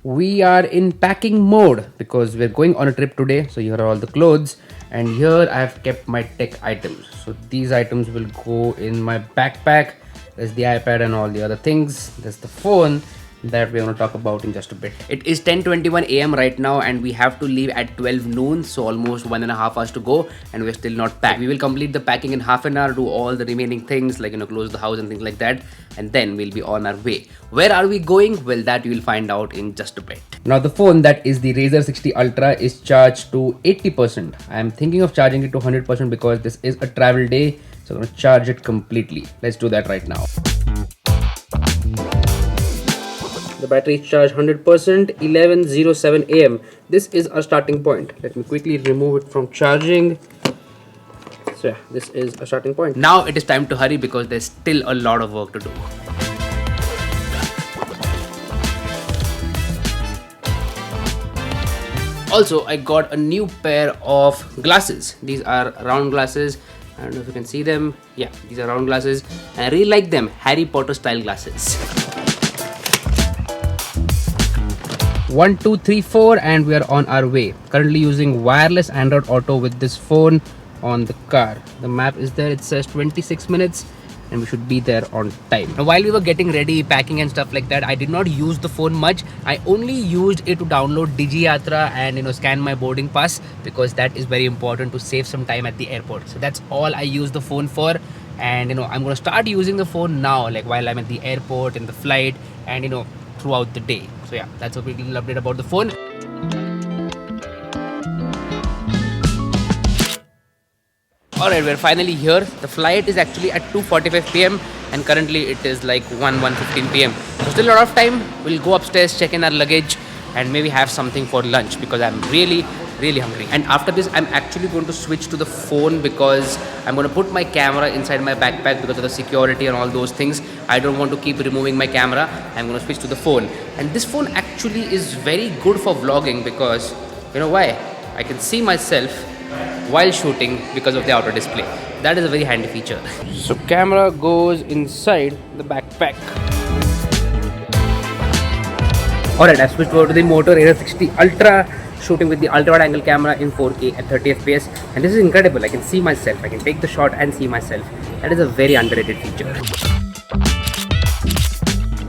We are in packing mode because we're going on a trip today. So here are all the clothes, and here I have kept my tech items. So these items will go in my backpack. There's the iPad and all the other things. There's the phone that we're going to talk about in just a bit. It is 10:21 a.m. right now, and we have to leave at 12 noon, so almost 1.5 hours to go, and we're still not packed. We will complete the packing in half an hour, do all the remaining things like close the house and things like that, and then we'll be on our way. Where are we going? Well, that you will find out in just a bit. Now the phone, that is the Razr 60 Ultra, is charged to 80%. I am thinking of charging it to 100% because this is a travel day, so I'm going to charge it completely. Let's do that right now. The battery is charged 100%, 11:07 a.m. This is our starting point. Let me quickly remove it from charging. So yeah, this is a starting point. Now it is time to hurry because there's still a lot of work to do. Also, I got a new pair of glasses. These are round glasses. I don't know if you can see them. Yeah, these are round glasses, and I really like them. Harry Potter style glasses. 1, 2, 3, 4, and we are on our way. Currently using wireless Android Auto with this phone on the car. The map is there. It says 26 minutes and we should be there on time. Now while we were getting ready, packing and stuff like that, I did not use the phone much. I only used it to download DigiYatra and scan my boarding pass, because that is very important to save some time at the airport. So that's all I use the phone for. And I'm going to start using the phone now, like while I'm at the airport, in the flight, and throughout the day. So yeah, that's a quick little update about the phone. Alright, we're finally here. The flight is actually at 2:45 p.m. and currently it is like 1:15 p.m. So still a lot of time. We'll go upstairs, check in our luggage, and maybe have something for lunch because I'm really hungry. And after this, I'm actually going to switch to the phone because I'm going to put my camera inside my backpack because of the security and all those things. I don't want to keep removing my camera. I'm going to switch to the phone. And this phone actually is very good for vlogging because, you know why? I can see myself while shooting because of the outer display. That is a very handy feature. So camera goes inside the backpack. Alright, I've switched over to the Motorola Razr 60 Ultra, shooting with the ultra wide angle camera in 4K at 30 FPS, and this is incredible. I can see myself. I can take the shot and see myself. That is a very underrated feature.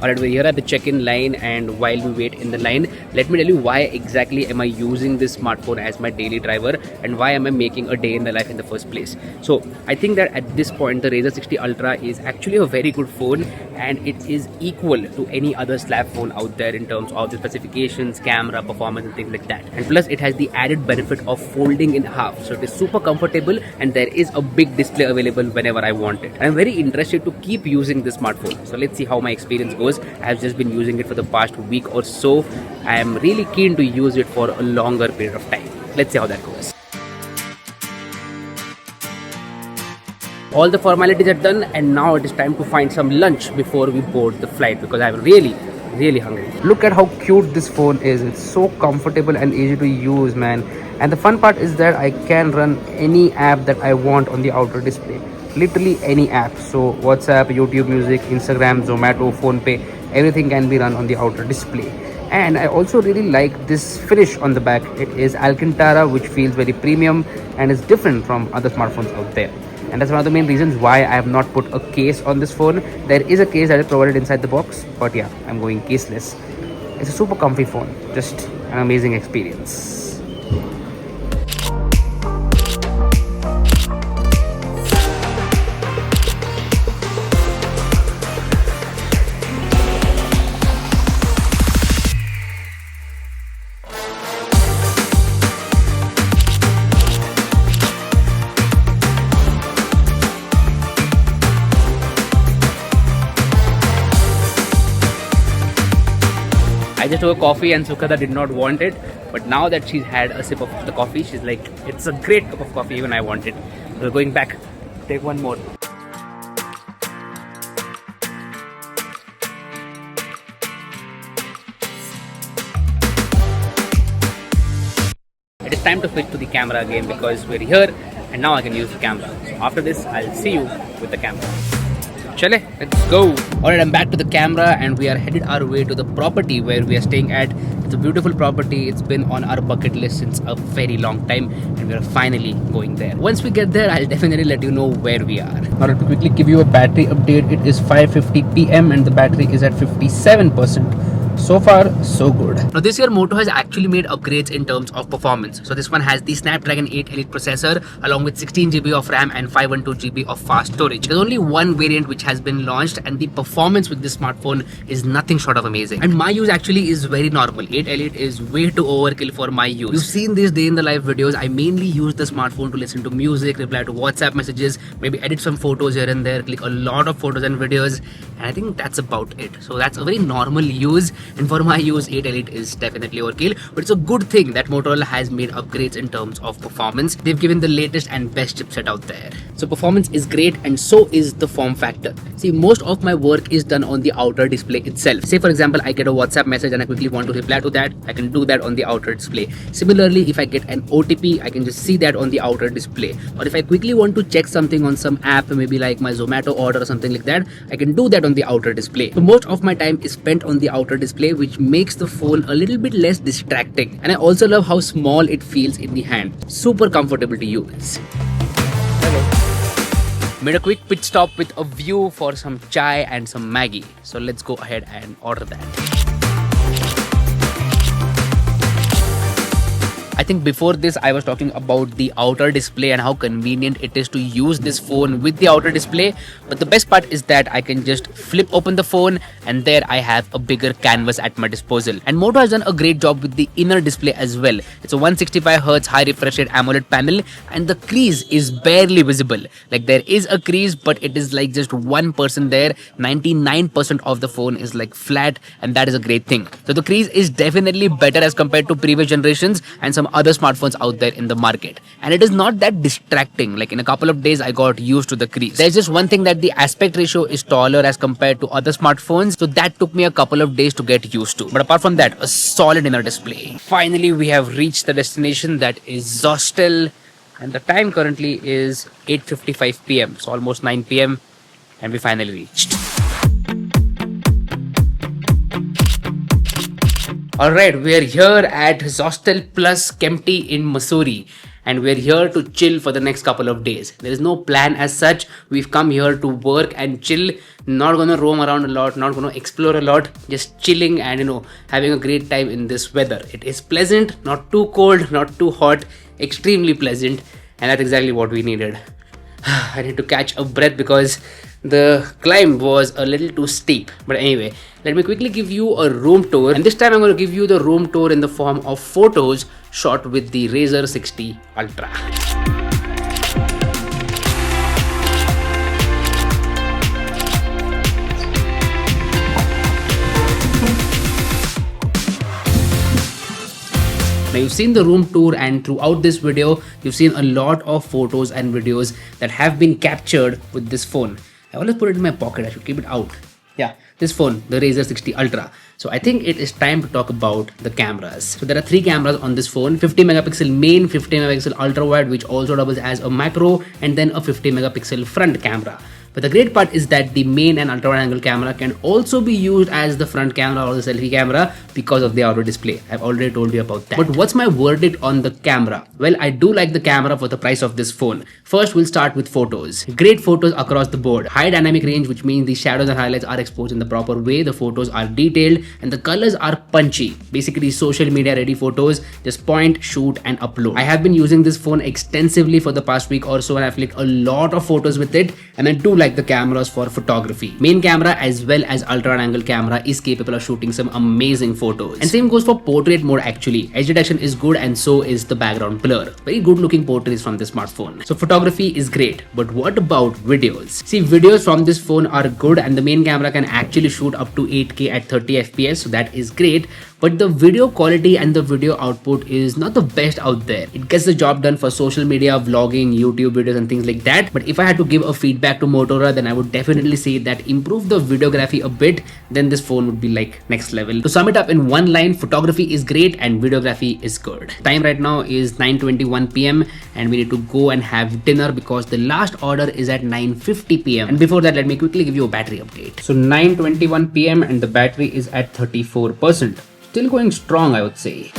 Alright, we're here at the check-in line, and while we wait in the line, let me tell you why exactly am I using this smartphone as my daily driver and why am I making a day in the life in the first place. So I think that at this point the Razr 60 Ultra is actually a very good phone, and it is equal to any other slab phone out there in terms of the specifications, camera, performance and things like that. And plus it has the added benefit of folding in half, so it is super comfortable and there is a big display available whenever I want it. I'm very interested to keep using this smartphone, so let's see how my experience goes. I've just been using it for the past week or so. I am really keen to use it for a longer period of time. Let's see how that goes. All the formalities are done, and now it is time to find some lunch before we board the flight because I'm really hungry. Look at how cute this phone is. It's so comfortable and easy to use, man. And the fun part is that I can run any app that I want on the outer display. Literally any app. So WhatsApp, YouTube Music, Instagram, Zomato, PhonePe, everything can be run on the outer display. And I also really like this finish on the back. It is Alcantara, which feels very premium and is different from other smartphones out there. And that's one of the main reasons why I have not put a case on this phone. There is a case that is provided inside the box, but yeah, I'm going caseless. It's a super comfy phone. Just an amazing experience. I just took a coffee and Sukhada did not want it, but now that she's had a sip of the coffee, she's like, it's a great cup of coffee, even I want it. We're going back, take one more. It is time to switch to the camera again because we're here and now I can use the camera. So after this, I'll see you with the camera. Chale, let's go. Alright, I'm back to the camera and we are headed our way to the property where we are staying at. It's a beautiful property. It's been on our bucket list since a very long time and we are finally going there. Once we get there, I'll definitely let you know where we are. Alright, to quickly give you a battery update, it is 5:50 p.m. and the battery is at 57%. So far, so good. Now this year Moto has actually made upgrades in terms of performance. So this one has the Snapdragon 8 Elite processor along with 16GB of RAM and 512GB of fast storage. There's only one variant which has been launched and the performance with this smartphone is nothing short of amazing. And my use actually is very normal. 8 Elite is way too overkill for my use. You've seen these day in the life videos. I mainly use the smartphone to listen to music, reply to WhatsApp messages, maybe edit some photos here and there, click a lot of photos and videos. And I think that's about it. So that's a very normal use. And for my use, 8 Elite is definitely overkill, but it's a good thing that Motorola has made upgrades in terms of performance. They've given the latest and best chipset out there. So performance is great and so is the form factor. See, most of my work is done on the outer display itself. Say for example, I get a WhatsApp message and I quickly want to reply to that. I can do that on the outer display. Similarly, if I get an OTP, I can just see that on the outer display. Or if I quickly want to check something on some app, maybe like my Zomato order or something like that, I can do that on the outer display. So most of my time is spent on the outer display, which makes the phone a little bit less distracting. And I also love how small it feels in the hand. Super comfortable to use. Hello. Made a quick pit stop with a view for some chai and some Maggie. So let's go ahead and order that. I think before this I was talking about the outer display and how convenient it is to use this phone with the outer display. But the best part is that I can just flip open the phone and there I have a bigger canvas at my disposal. And Moto has done a great job with the inner display as well. It's a 165Hz high refresh rate AMOLED panel and the crease is barely visible. Like there is a crease but it is like just 1% there. 99% of the phone is like flat and that is a great thing. So the crease is definitely better as compared to previous generations and some other smartphones out there in the market, and it is not that distracting. Like in a couple of days I got used to the crease. There's just one thing, that the aspect ratio is taller as compared to other smartphones, so that took me a couple of days to get used to. But apart from that, a solid inner display. Finally we have reached the destination, that is Zostel, and the time currently is 8:55 p.m. so almost 9 p.m. and we finally reached. Alright, we are here at Zostel Plus Kempty in Mussoorie and we are here to chill for the next couple of days. There is no plan as such. We've come here to work and chill. Not gonna roam around a lot, not gonna explore a lot, just chilling and having a great time in this weather. It is pleasant, not too cold, not too hot, extremely pleasant, and that's exactly what we needed. I need to catch a breath because the climb was a little too steep. But anyway, let me quickly give you a room tour, and this time I'm going to give you the room tour in the form of photos shot with the Razr 60 Ultra. Now you've seen the room tour, and throughout this video you've seen a lot of photos and videos that have been captured with this phone. I always put it in my pocket, I should keep it out. Yeah, this phone, the Razr 60 Ultra. So I think it is time to talk about the cameras. So there are 3 cameras on this phone: 50 megapixel main, 50 megapixel ultra wide, which also doubles as a macro, and then a 50 megapixel front camera. But the great part is that the main and ultra wide angle camera can also be used as the front camera or the selfie camera because of the outer display. I've already told you about that. But what's my verdict on the camera? Well, I do like the camera for the price of this phone. First, we'll start with photos. Great photos across the board. High dynamic range, which means the shadows and highlights are exposed in the proper way. The photos are detailed and the colors are punchy. Basically social media ready photos. Just point, shoot and upload. I have been using this phone extensively for the past week or so and I've clicked a lot of photos with it, and I do like the cameras for photography. Main camera as well as ultra wide angle camera is capable of shooting some amazing photos. And same goes for portrait mode actually. Edge detection is good and so is the background blur. Very good looking portraits from this smartphone. So photography is great. But what about videos? See, videos from this phone are good and the main camera can actually shoot up to 8K at 30 FPS, so that is great. but the video quality and the video output is not the best out there. It gets the job done for social media, vlogging, YouTube videos and things like that. But if I had to give a feedback to Motorola, then I would definitely say that improve the videography a bit, then this phone would be like next level. To sum it up in one line, photography is great and videography is good. Time right now is 9:21 p.m. and we need to go and have dinner because the last order is at 9:50 p.m. And before that, let me quickly give you a battery update. So 9:21 p.m. and the battery is at 34%. Still going strong, I would say.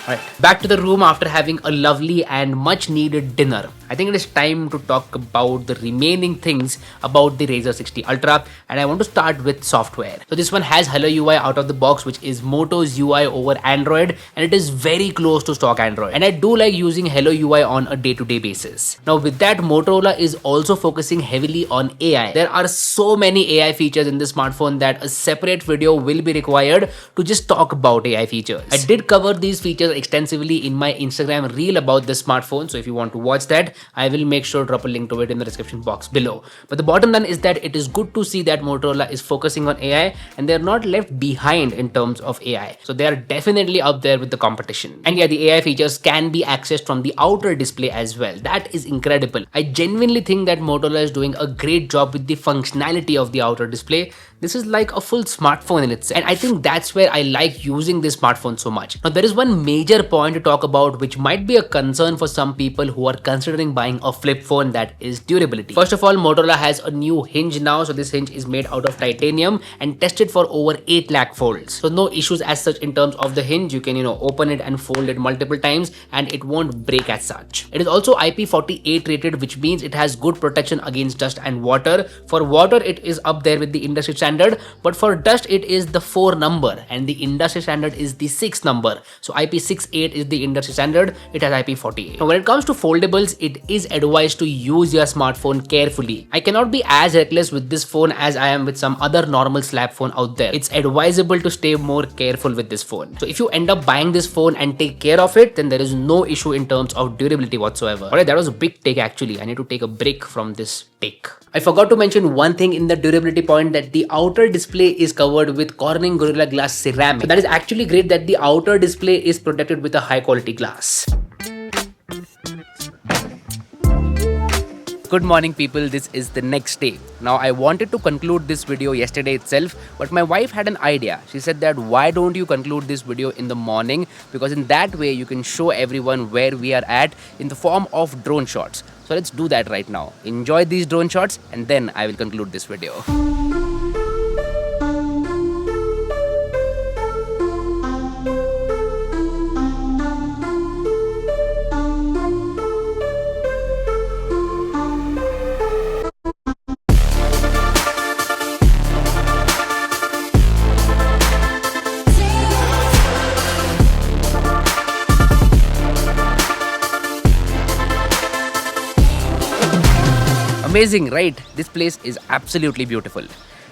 Alright, back to the room after having a lovely and much needed dinner. I think it is time to talk about the remaining things about the Razr 60 Ultra, and I want to start with software. So this one has Hello UI out of the box, which is Moto's UI over Android, and it is very close to stock Android. And I do like using Hello UI on a day-to-day basis. Now with that, Motorola is also focusing heavily on AI. There are so many AI features in this smartphone that a separate video will be required to just talk about AI features. I did cover these features extensively in my Instagram reel about this smartphone, so if you want to watch that, I will make sure to drop a link to it in the description box below. But the bottom line is that it is good to see that Motorola is focusing on AI and they're not left behind in terms of AI. So they are definitely up there with the competition. And yeah, the AI features can be accessed from the outer display as well. That is incredible. I genuinely think that Motorola is doing a great job with the functionality of the outer display. This is like a full smartphone in itself. And I think that's where I like using this smartphone so much. Now there is one major point to talk about which might be a concern for some people who are considering buying a flip phone, that is durability. First of all, Motorola has a new hinge now. So this hinge is made out of titanium and tested for over 8 lakh folds. So no issues as such in terms of the hinge. You can, open it and fold it multiple times and it won't break as such. It is also IP48 rated, which means it has good protection against dust and water. For water, it is up there with the industry standard, but for dust, it is the 4 number and the industry standard is the 6 number. So IP68 is the industry standard. It has IP48. Now when it comes to foldables, it is advised to use your smartphone carefully. I cannot be as reckless with this phone as I am with some other normal slab phone out there. It's advisable to stay more careful with this phone. So if you end up buying this phone and take care of it, then there is no issue in terms of durability whatsoever. Alright, that was a big take actually. I need to take a break from this take. I forgot to mention one thing in the durability point, that the outer display is covered with Corning Gorilla Glass ceramic. So that is actually great that the outer display is protected with a high quality glass. Good morning people, this is the next day. Now I wanted to conclude this video yesterday itself, but my wife had an idea. She said that why don't you conclude this video in the morning, because in that way you can show everyone where we are at in the form of drone shots. So let's do that right now. Enjoy these drone shots and then I will conclude this video. Amazing, right? This place is absolutely beautiful.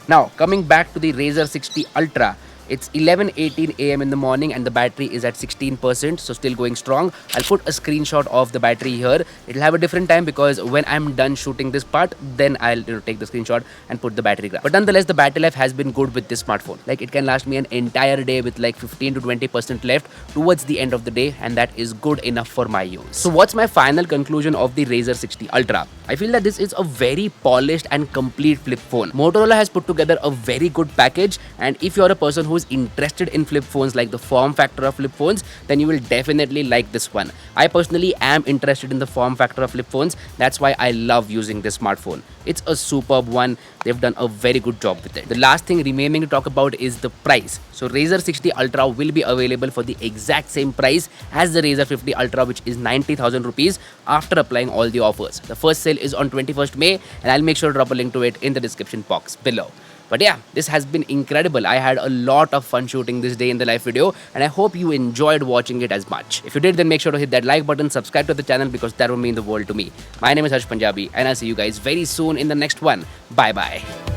Now, coming back to the Razr 60 Ultra, it's 11:18 a.m. in the morning and the battery is at 16%, so still going strong. I'll put a screenshot of the battery here. It'll have a different time because when I'm done shooting this part, then I'll take the screenshot and put the battery graph. But nonetheless, the battery life has been good with this smartphone. Like it can last me an entire day with like 15 to 20% left towards the end of the day, and that is good enough for my use. So what's my final conclusion of the Razr 60 Ultra? I feel that this is a very polished and complete flip phone. Motorola has put together a very good package, and if you're a person who's interested in flip phones, like the form factor of flip phones, then you will definitely like this one. I personally am interested in the form factor of flip phones. That's why I love using this smartphone. It's a superb one. They've done a very good job with it. The last thing remaining to talk about is the price. So Razr 60 Ultra will be available for the exact same price as the Razr 50 Ultra, which is 90,000 rupees after applying all the offers. The first sale is on 21st May and I'll make sure to drop a link to it in the description box below. But yeah, this has been incredible. I had a lot of fun shooting this day in the live video and I hope you enjoyed watching it as much. If you did, then make sure to hit that like button, subscribe to the channel because that will mean the world to me. My name is Harsh Punjabi and I'll see you guys very soon in the next one. Bye bye.